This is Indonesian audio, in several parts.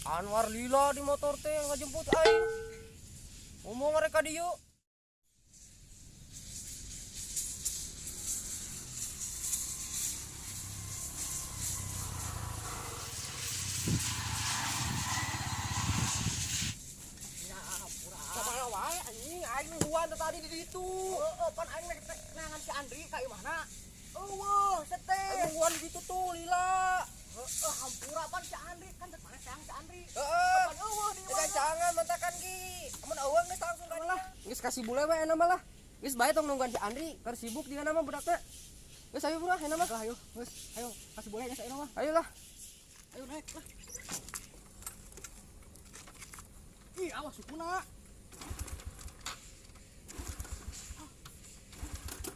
Anwar lila di motor teh ngajemput aing. Ngomong mereka dieu. Sama wae anjing aing nungguan tadi di ditu. Heeh, pan aing nangan si Andri ka imahna. Eueuh, seteh. Nungguan di ditu tuh lila. Heeh, hampura pan si Andri kan teu mana sayang si Andri. Heeh. Pan eueuh di Eta jangan mentakan ki. Amun eueung geus langsung ka dieu. Geus kasih bule we enak malah. Geus bae tong nungguan si Andri, keur sibuk dia nama budak teh. Geus ayo budak enak mah. ayo, geus, ayo kasih boleh nya saena mah. Ayolah. Ayo naik lah. Ih, awas sukuna.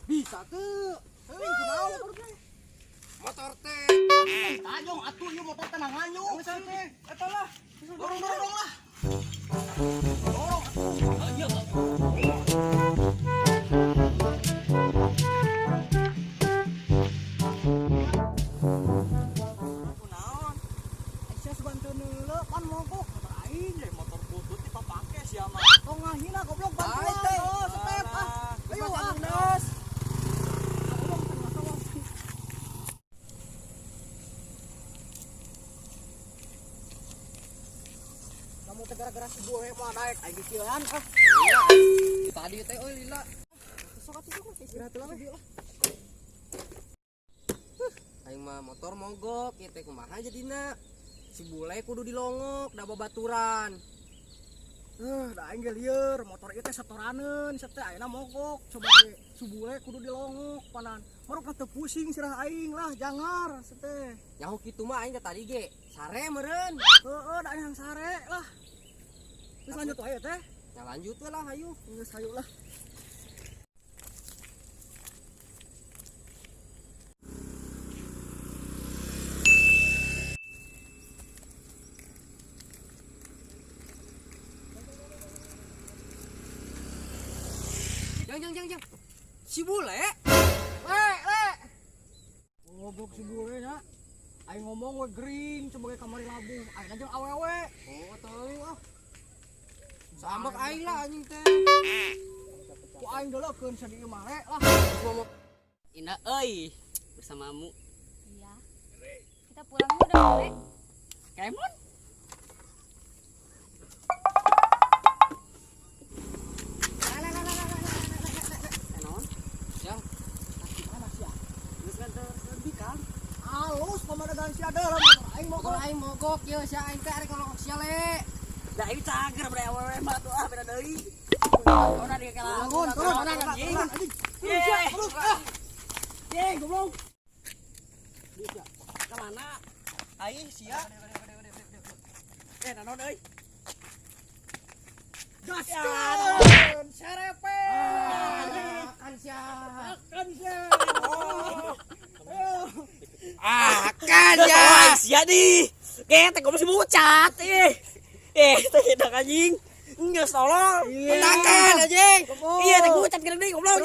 Bisa tuh. Heuh, kunaon motor teh? Motor teh. Tajong atuh ieu motor teh nanganyung. Geus teh. Eta lah. Dorong lah. Dorong. Ayo. Kunaon? Aisyah sebanteun heula pan mogok motor aing jadi motor butut dipapake sia mah. Tong ngahina goblok bantuan. Oh, step ah. Ayo ah. Kamu teh gara-gara si gue mah naik aing kecilhan ah. Tadi teh euy lila. Sok atuh sok istirahat lah. Aing mah motor mogok, ieu teh kumaha jadina? Si bule kudu dilongok, da babaturan. Da aing ge lieur, motor ieu teh setoraneun, set teh ayeuna mogok. Coba ge subule kudu dilongok panan. Maruk teu pusing sirah aing lah, jangar set teh. Nyaho kitu mah aing teh tadi ge sare meureun. Heeh, da yang sare lah. Geus lanjut wae teh. Ya lanjut we lah hayu. Geus hayu lah. Jang. Si bule? Le. Goblok si bule nya. Aing ngomong we gering, coba ge kamari labuh. Aing jeung awewe. Oh, teuing ah. Sambak aing lah anjing teh. Ku aing deulekeun sa dieu mah le lah. Ngomong Ina euy bersamamu. Iya. Kita pulang yuk udah sore. Kemon. Enon. Yang Mana sia? geus nganter lebih kan. Alus pamadagan sia deureuh aing Motor mogok. aing mogok ye sia aing teh arek ngolongok sia le. Da ieu cager bre awewe mah tuh ah beda deui. Ona dia kala. Turun. Anjing. Ye, goblok. Ka mana? Aing sia. Nanon euy. Gaskeun, serepe. Kan sia. Kan sia. Kan ya. Sia di. Teh goblok si bucat teh hidak anjing. Geus tolong. Tenangkan anjing. Iya teh bucat gede goblok.